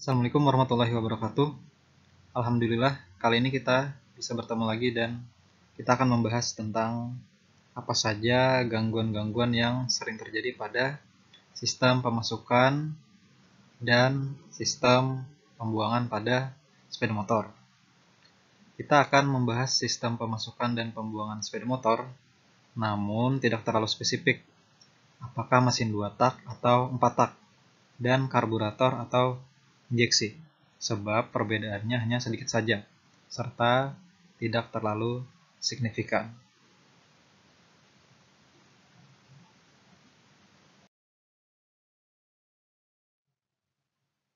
Assalamualaikum warahmatullahi wabarakatuh. Alhamdulillah, kali ini kita bisa bertemu lagi dan kita akan membahas tentang apa saja gangguan-gangguan yang sering terjadi pada sistem pemasukan dan sistem pembuangan pada sepeda motor. Kita akan membahas sistem pemasukan dan pembuangan sepeda motor, namun tidak terlalu spesifik. Apakah mesin 2 tak atau 4 tak, dan karburator atau injeksi, sebab perbedaannya hanya sedikit saja, serta tidak terlalu signifikan.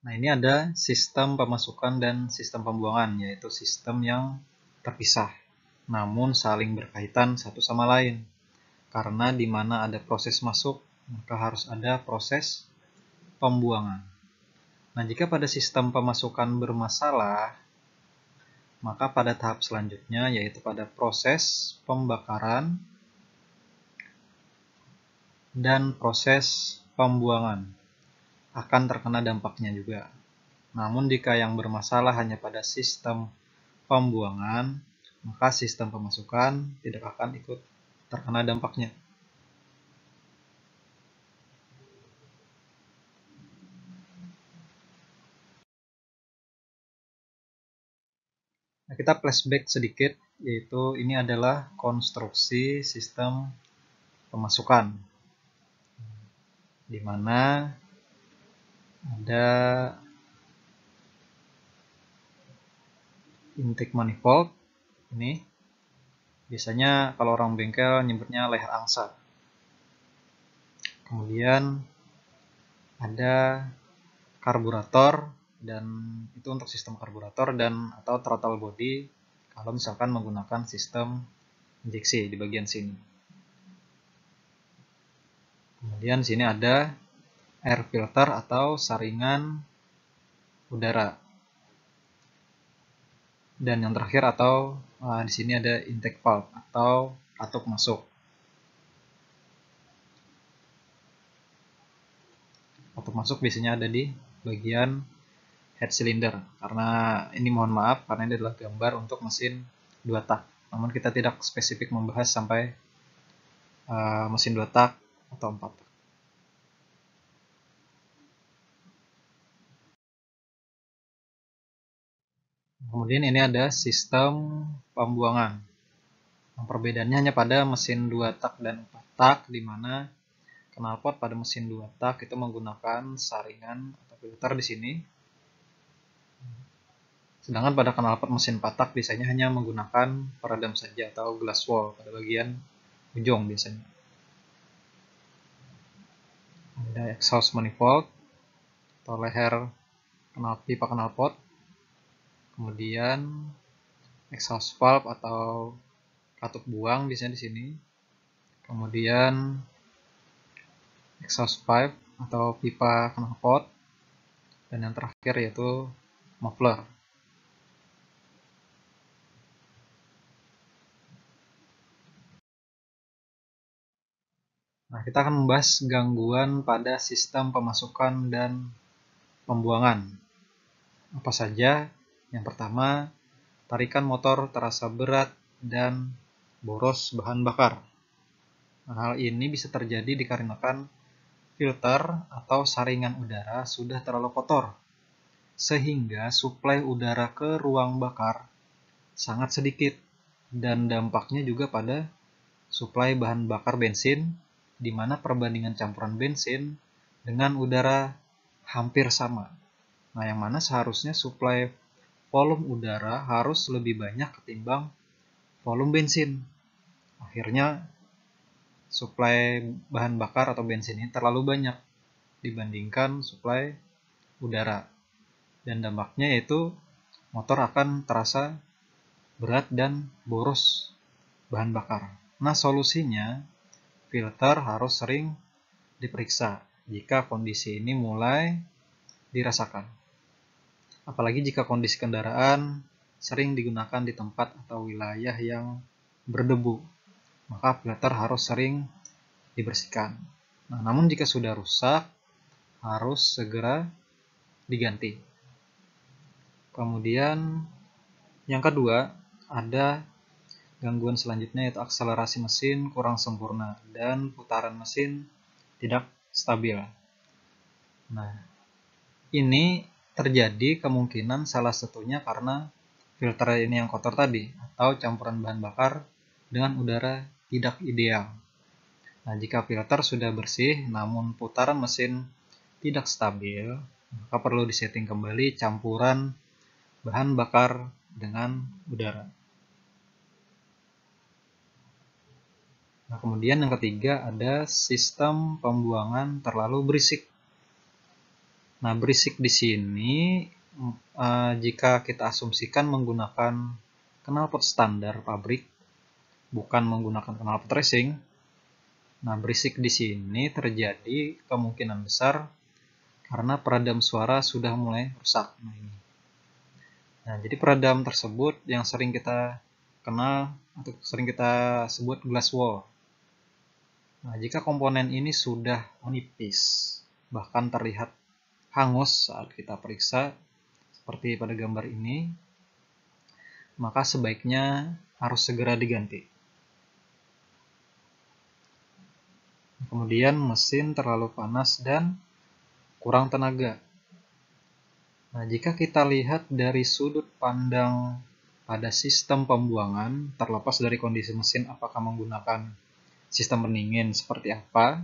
Nah, ini ada sistem pemasukan dan sistem pembuangan, yaitu sistem yang terpisah, namun saling berkaitan satu sama lain. Karena di mana ada proses masuk, maka harus ada proses pembuangan. Nah, jika pada sistem pemasukan bermasalah, maka pada tahap selanjutnya, yaitu pada proses pembakaran dan proses pembuangan, akan terkena dampaknya juga. Namun jika yang bermasalah hanya pada sistem pembuangan, maka sistem pemasukan tidak akan ikut terkena dampaknya. Nah, kita flashback sedikit, yaitu ini adalah konstruksi sistem pemasukan, di mana ada intake manifold. Ini biasanya kalau orang bengkel nyebutnya leher angsa. Kemudian ada karburator, dan itu untuk sistem karburator dan atau throttle body kalau misalkan menggunakan sistem injeksi di bagian sini. Kemudian sini ada air filter atau saringan udara. Dan yang terakhir atau di sini ada intake valve atau katup masuk. Katup masuk biasanya ada di bagian head cylinder. Karena ini mohon maaf karena ini adalah gambar untuk mesin 2 tak. Namun kita tidak spesifik membahas sampai mesin 2 tak atau 4 tak. Kemudian ini ada sistem pembuangan. Yang perbedaannya hanya pada mesin 2 tak dan 4 tak, di mana knalpot pada mesin 2 tak itu menggunakan saringan atau filter di sini. Sedangkan pada knalpot mesin 4 tak biasanya hanya menggunakan peredam saja atau glass wall pada bagian ujung biasanya. Ada exhaust manifold atau leher pipa knalpot. Kemudian exhaust valve atau katup buang biasanya di sini. Kemudian exhaust pipe atau pipa knalpot, dan yang terakhir yaitu muffler. Nah, kita akan membahas gangguan pada sistem pemasukan dan pembuangan. Apa saja? Yang pertama, tarikan motor terasa berat dan boros bahan bakar. Nah, hal ini bisa terjadi dikarenakan filter atau saringan udara sudah terlalu kotor, sehingga suplai udara ke ruang bakar sangat sedikit, dan dampaknya juga pada suplai bahan bakar bensin, di mana perbandingan campuran bensin dengan udara hampir sama. Nah, yang mana seharusnya suplai volume udara harus lebih banyak ketimbang volume bensin. Akhirnya suplai bahan bakar atau bensin ini terlalu banyak dibandingkan suplai udara. Dan dampaknya yaitu motor akan terasa berat dan boros bahan bakar. Nah, solusinya filter harus sering diperiksa jika kondisi ini mulai dirasakan. Apalagi jika kondisi kendaraan sering digunakan di tempat atau wilayah yang berdebu, maka filter harus sering dibersihkan. Nah, namun jika sudah rusak, harus segera diganti. Kemudian yang kedua, ada gangguan selanjutnya yaitu akselerasi mesin kurang sempurna dan putaran mesin tidak stabil. Nah, ini terjadi kemungkinan salah satunya karena filter ini yang kotor tadi atau campuran bahan bakar dengan udara tidak ideal. Nah, jika filter sudah bersih namun putaran mesin tidak stabil, maka perlu disetting kembali campuran bahan bakar dengan udara. Nah, kemudian yang ketiga ada sistem pembuangan terlalu berisik. Nah, berisik di sini jika kita asumsikan menggunakan knalpot standar pabrik, bukan menggunakan knalpot racing. Nah, berisik di sini terjadi kemungkinan besar karena peredam suara sudah mulai rusak. Nah, jadi peredam tersebut yang sering kita kenal atau sering kita sebut glass wall. Nah, jika komponen ini sudah menipis, bahkan terlihat hangus saat kita periksa, seperti pada gambar ini, maka sebaiknya harus segera diganti. Kemudian mesin terlalu panas dan kurang tenaga. Nah, jika kita lihat dari sudut pandang pada sistem pembuangan, terlepas dari kondisi mesin apakah menggunakan sistem pendingin seperti apa,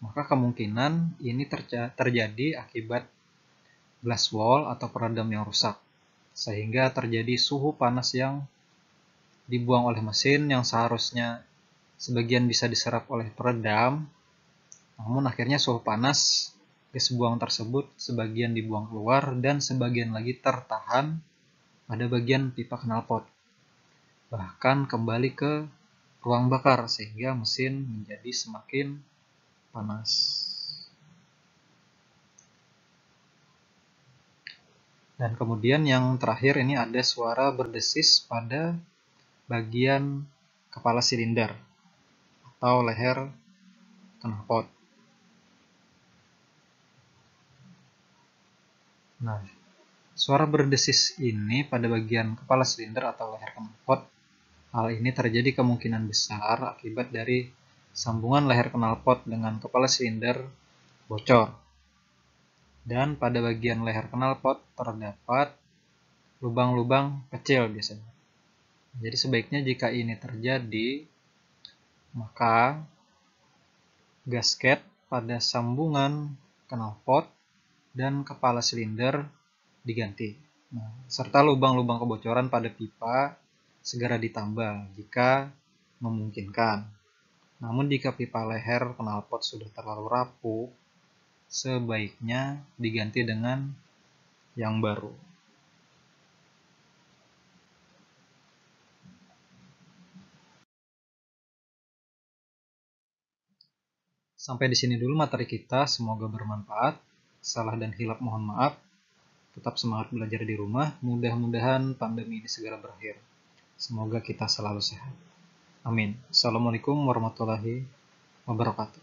maka kemungkinan ini terjadi akibat glass wall atau peredam yang rusak, sehingga terjadi suhu panas yang dibuang oleh mesin yang seharusnya sebagian bisa diserap oleh peredam, namun akhirnya suhu panas gas buang tersebut sebagian dibuang keluar dan sebagian lagi tertahan pada bagian pipa knalpot, bahkan kembali ke ruang bakar sehingga mesin menjadi semakin panas. Dan kemudian yang terakhir ini ada suara berdesis pada bagian kepala silinder atau leher knalpot. Nah, suara berdesis ini pada bagian kepala silinder atau leher knalpot, hal ini terjadi kemungkinan besar akibat dari sambungan leher knalpot dengan kepala silinder bocor. Dan pada bagian leher knalpot terdapat lubang-lubang kecil biasanya. Jadi sebaiknya jika ini terjadi, maka gasket pada sambungan knalpot dan kepala silinder diganti. Nah, serta lubang-lubang kebocoran pada pipa segera ditambal jika memungkinkan. Namun jika pipa leher knalpot sudah terlalu rapuh, sebaiknya diganti dengan yang baru. Sampai di sini dulu materi kita, semoga bermanfaat. Salah dan hilap mohon maaf. Tetap semangat belajar di rumah, mudah-mudahan pandemi ini segera berakhir. Semoga kita selalu sehat. Amin. Assalamualaikum warahmatullahi wabarakatuh.